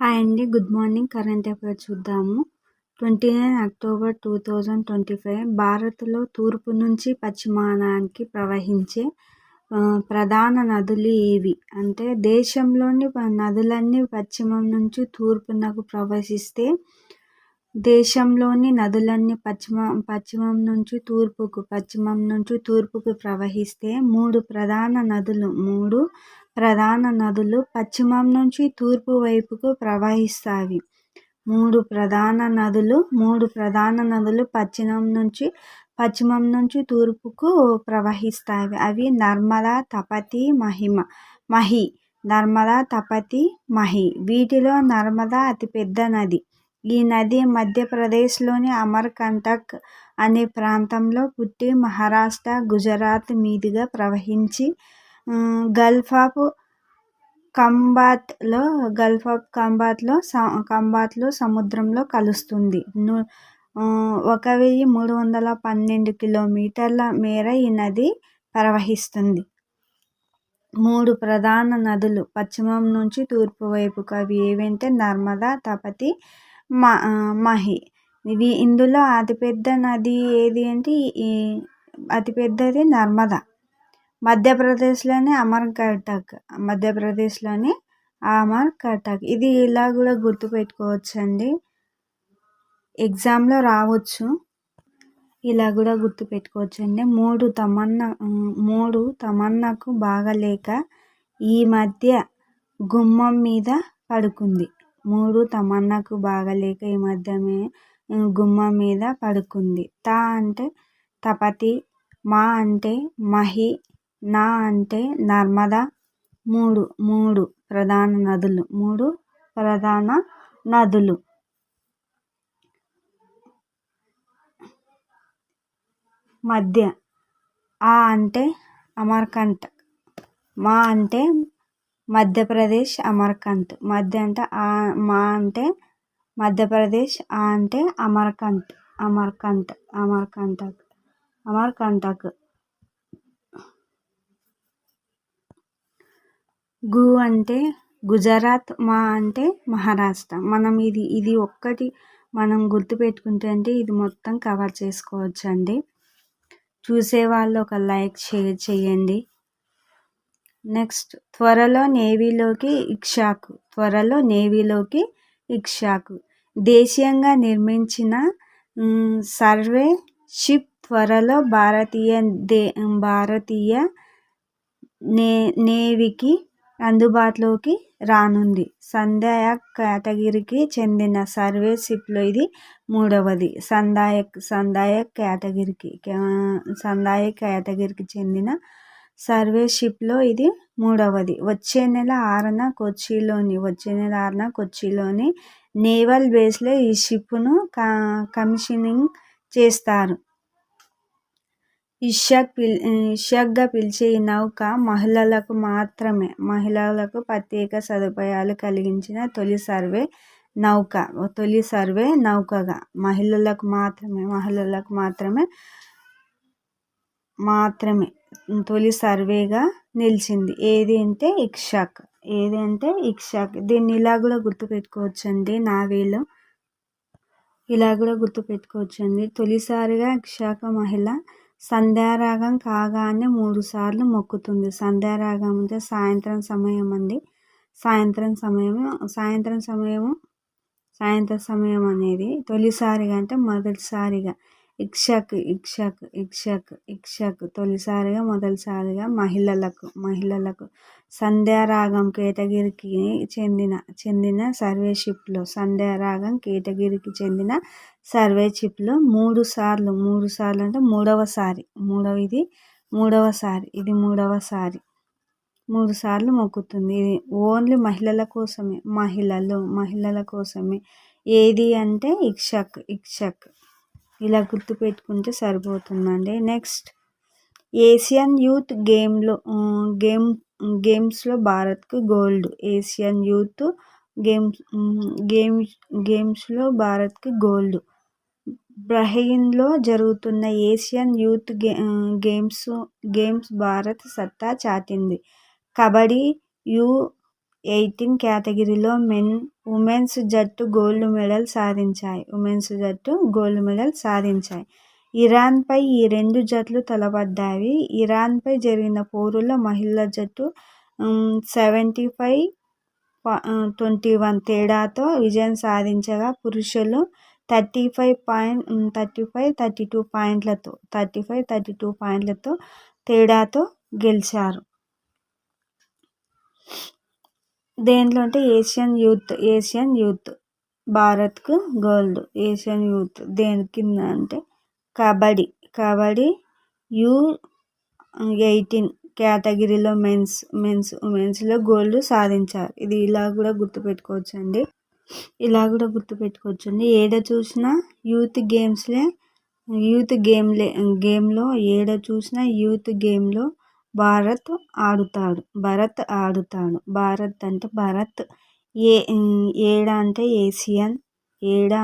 Hi అండి. Good morning. Current affair చూద్దాము. 29 October 2025 భారత్లో తూర్పు నుంచి పశ్చిమానికి ప్రవహించే ప్రధాన నదులు ఏవి? అంటే దేశంలోని నదులన్నీ పశ్చిమం నుంచి తూర్పునకు ప్రవహిస్తే దేశంలోని నదులన్నీ పశ్చిమం నుంచి తూర్పుకు ప్రవహిస్తే మూడు ప్రధాన నదులు పశ్చిమం నుంచి తూర్పు వైపుకు ప్రవహిస్తాయి. మూడు ప్రధాన నదులు పశ్చిమం నుంచి తూర్పుకు ప్రవహిస్తాయి. అవి నర్మదా, తపతి, మహి. వీటిలో నర్మదా అతిపెద్ద నది. ఈ నది మధ్యప్రదేశ్లోని అమర్కంటక్ అనే ప్రాంతంలో పుట్టి మహారాష్ట్ర, గుజరాత్ మీదుగా ప్రవహించి గల్ఫ్ ఆఫ్ ఖంబాత్లో సముద్రంలో కలుస్తుంది. 1312 కిలోమీటర్ల మేర ఈ నది ప్రవహిస్తుంది. మూడు ప్రధాన నదులు పశ్చిమం నుంచి తూర్పు వైపుకు. అవి ఏవంటే నర్మదా, తపతి, మహి. ఇందులో అతిపెద్ద నది ఏది అంటే అతిపెద్దది నర్మదా. మధ్యప్రదేశ్లోని అమర్కంటక్. ఇది ఇలా కూడా గుర్తుపెట్టుకోవచ్చండి, ఎగ్జామ్లో రావచ్చు. ఇలా కూడా గుర్తుపెట్టుకోవచ్చండి. మూడు తమన్నాకు బాగలేక ఈ మధ్య గుమ్మం మీద పడుకుంది. గుమ్మం మీద పడుకుంది. తా అంటే తపతి, మా అంటే మహి, నా అంటే నర్మదా. మూడు ప్రధాన నదులు. మధ్య ఆ అంటే అమర్కంటక్, మా అంటే మధ్యప్రదేశ్ అమర్కంటక్. మధ్య అంటే మా అంటే మధ్యప్రదేశ్, ఆ అంటే అమర్కంటక్. గు అంటే గుజరాత్, మా అంటే మహారాష్ట్ర. మనం ఇది ఒక్కటి మనం గుర్తుపెట్టుకుంటే అంటే ఇది మొత్తం కవర్ చేసుకోవచ్చు అండి. చూసేవాళ్ళు ఒక లైక్, షేర్ చేయండి. నెక్స్ట్, త్వరలో నేవీలోకి ఇక్ష్వాకు. దేశీయంగా నిర్మించిన సర్వే షిప్ త్వరలో భారతీయ నేవీకి అందుబాటులోకి రానుంది. సందాయక్ కేటగిరీకి చెందిన సర్వే షిప్లో ఇది మూడవది. సందాయక్ కేటగిరీకి చెందిన సర్వే షిప్లో ఇది మూడవది. వచ్చే నెల 6న కొచ్చిలోని నేవల్ బేస్లో ఈ షిప్ను కమిషనింగ్ చేస్తారు. ఇష్యాక్గా పిలిచే ఈ నౌక మహిళలకు ప్రత్యేక సదుపాయాలు కలిగించిన తొలి సర్వే నౌకగా మహిళలకు మాత్రమే తొలి సర్వేగా నిలిచింది. ఏది అంటే ఇక్ష్వాక్. దీన్ని ఇలా కూడా గుర్తుపెట్టుకోవచ్చండి. నావీలో ఇలా కూడా గుర్తుపెట్టుకోవచ్చండి. తొలిసారిగా ఇక్ష్వాక్ మహిళ సంధ్యారాగం కాగానే 3 సార్లు మొక్కుతుంది. సంధ్యారాగం అంటే సాయంత్రం సమయం అండి. సాయంత్రం సమయం అనేది తొలిసారిగా అంటే మొదటిసారిగా. ఇక్ష్వాక్ మొదటిసారిగా మహిళలకు సంధ్యారాగం కేటగిరీకి చెందిన సర్వే షిప్లో మూడు సార్లు అంటే మూడవసారి 3 సార్లు మొక్కుతుంది. ఇది ఓన్లీ మహిళల కోసమే. ఏది అంటే ఇక్ష్వాక్. ఇలా గుర్తుపెట్టుకుంటే సరిపోతుందండి. నెక్స్ట్, ఏషియన్ యూత్ గేమ్స్లో భారత్కు గోల్డ్. ఏషియన్ యూత్ గేమ్స్లో భారత్కు గోల్డ్. బహ్రెయిన్లో జరుగుతున్న ఏషియన్ యూత్ గేమ్స్ భారత్ సత్తా చాటింది. కబడ్డీ 18 కేటగిరీలో ఉమెన్స్ జట్టు గోల్డ్ మెడల్ సాధించాయి. ఇరాన్పై ఈ రెండు జట్లు తలపడ్డాయి. ఇరాన్పై జరిగిన పోరులో మహిళల జట్టు 75-21 తేడాతో విజయం సాధించగా, పురుషులు 35-32 పాయింట్లతో తేడాతో గెలిచారు. దేంట్లో అంటే ఏషియన్ యూత్ భారత్కు గోల్డ్. ఏషియన్ యూత్ దేని కింద అంటే కబడ్డీ U18 కేటగిరీలో ఉమెన్స్లో గోల్డ్ సాధించారు. ఇది ఇలా కూడా గుర్తుపెట్టుకోవచ్చండి. ఏడ చూసినా గేమ్లో భారత్ ఆడుతాడు. భారత్ అంటే భరత్. ఏడ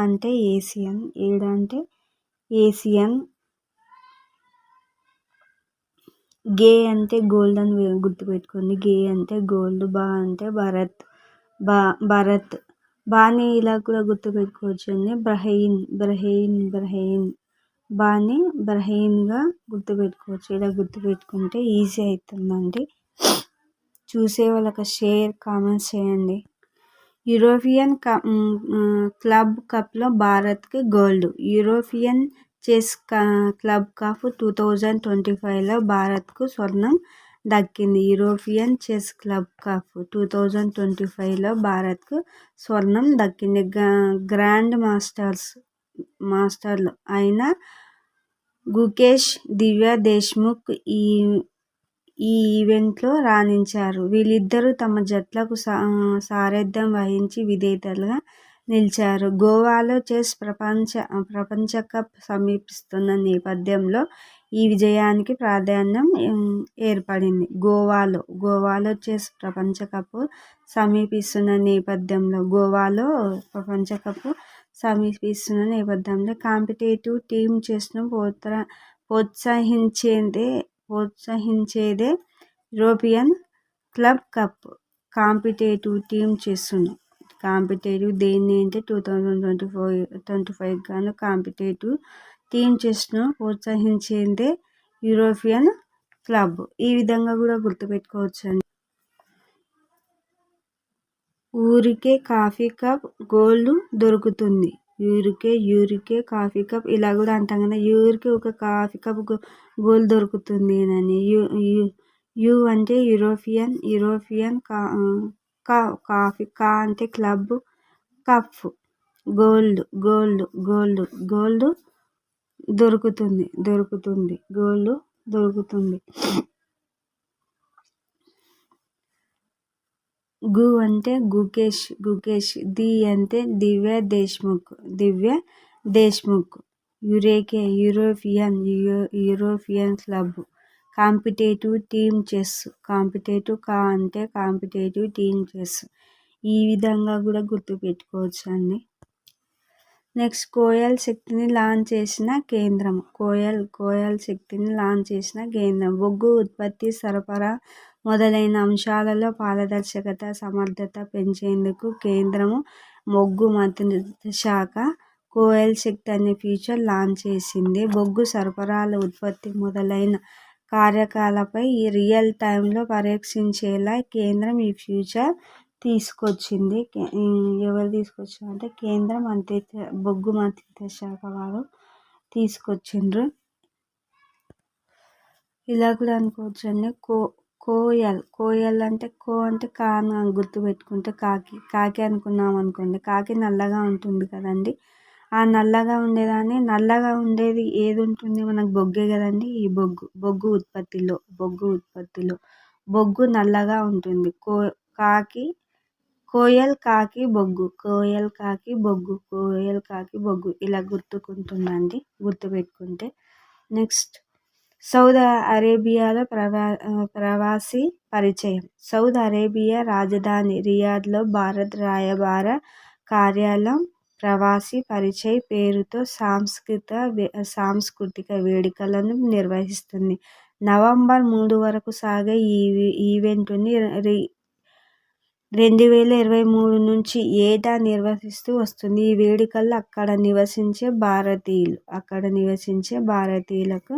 అంటే ఏసియన్. గే అంటే గోల్డ్ అని గుర్తుపెట్టుకోండి. గే అంటే గోల్డ్. బా అంటే భరత్. బాని ఇలా కూడా గుర్తుపెట్టుకోవచ్చండి. బహ్రెయిన్. బాని బహ్రెయిన్గా గుర్తుపెట్టుకోవచ్చు. ఇలా గుర్తుపెట్టుకుంటే ఈజీ అవుతుందండి. చూసే వాళ్ళకి షేర్ కామెంట్స్ చేయండి. యూరోపియన్ క్లబ్ కప్లో భారత్కి gold. European chess club cup 2025లో భారత్కు స్వర్ణం దక్కింది. యూరోపియన్ చెస్ క్లబ్ కప్ 2025లో భారత్కు స్వర్ణం దక్కింది. గ్రాండ్ మాస్టర్లు అయిన గుకేష్, దివ్యా దేశ్ముఖ్ ఈ ఈవెంట్లో రాణించారు. వీళ్ళిద్దరూ తమ జట్లకు సారథ్యం వహించి విజేతలుగా నిలిచారు. గోవాలో చెస్ ప్రపంచ కప్ సమీపిస్తున్న నేపథ్యంలో ఈ విజయానికి ప్రాధాన్యం ఏర్పడింది. గోవాలో చెస్ ప్రపంచ కప్ సమీపిస్తున్న నేపథ్యంలో కాంపిటేటివ్ టీమ్ చెస్ను ప్రోత్సహించేదే European club cup. Competitive team చెస్ను దేన్ని అంటే 2025 గాను కాంపిటేటివ్ టీమ్ చెస్ను ప్రోత్సహించేదే యూరోపియన్ క్లబ్. ఈ విధంగా కూడా గుర్తుపెట్టుకోవచ్చండి. ఊరికే కాఫీ కప్ గోల్డ్ దొరుకుతుంది. యూరికే కాఫీ కప్ ఇలా కూడా అంటాం కదా. ఊరికే ఒక కాఫీ కప్ గోల్డ్ దొరుకుతుంది అని. యు అంటే యూరోపియన్ కాఫీ. అంటే క్లబ్. కప్ గోల్డ్ దొరుకుతుంది. గోల్డ్ దొరుకుతుంది. గు అంటే గుకేష్. ది అంటే Divya Deshmukh. European club. Competitive team chess. అంటే కాంపిటేటివ్ టీమ్ చెస్. ఈ విధంగా కూడా గుర్తుపెట్టుకోవచ్చండి. నెక్స్ట్ కోయల్ శక్తిని లాంచ్ చేసిన కేంద్రం. బొగ్గు ఉత్పత్తి, సరఫరా మొదలైన అంశాలలో పారదర్శకత, సమర్థత పెంచేందుకు కేంద్రం బొగ్గు మంత్రిత్వ శాఖ కోయల్ శక్తి అనే ఫీచర్ లాంచ్ చేసింది. బొగ్గు సరఫరాల ఉత్పత్తి మొదలైన కార్యకలాపాలపై రియల్ టైంలో పర్యవేక్షించేలా కేంద్రం ఈ ఫీచర్ తీసుకొచ్చింది. ఎవరు తీసుకొచ్చారంటే కేంద్ర బొగ్గు మంత్రిత్వ శాఖ వారు తీసుకొచ్చిండ్రు. ఇలా కూడా అనుకోవచ్చండి. కోయల్ అంటే అంటే కాను గుర్తుపెట్టుకుంటే కాకి అనుకున్నాం అనుకోండి. కాకి నల్లగా ఉంటుంది కదండి. ఆ నల్లగా ఉండేది ఏది ఉంటుంది మనకు? బొగ్గే కదండి. ఈ బొగ్గు ఉత్పత్తిలో బొగ్గు నల్లగా ఉంటుంది. కోయల్ కాకి బొగ్గు ఇలా గుర్తుపెట్టుకుంటే. నెక్స్ట్ సౌదీ అరేబియాలో ప్రవాసీ పరిచయం. సౌదీ అరేబియా రాజధాని రియాద్లో భారత రాయబార కార్యాలయం ప్రవాసీ పరిచయ్ పేరుతో సాంస్కృతిక వేడుకలను నిర్వహిస్తుంది. నవంబర్ 3 వరకు సాగే ఈ ఈవెంట్ను 2023 నుంచి ఏటా నిర్వహిస్తూ వస్తుంది. ఈ వేడుకల్లో అక్కడ నివసించే భారతీయులకు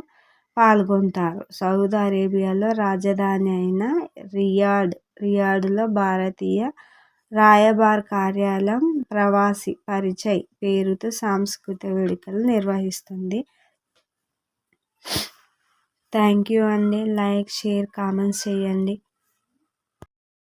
పాల్గొంటారు. సౌదీ అరేబియాలో రాజధాని అయిన రియాద్లో భారతీయ రాయబార కార్యాలయం ప్రవాసీ పరిచయ్ పేరుతో సాంస్కృతిక వేడుకలు నిర్వహిస్తుంది. థ్యాంక్ యూ అండి. లైక్, షేర్, కామెంట్స్ చేయండి.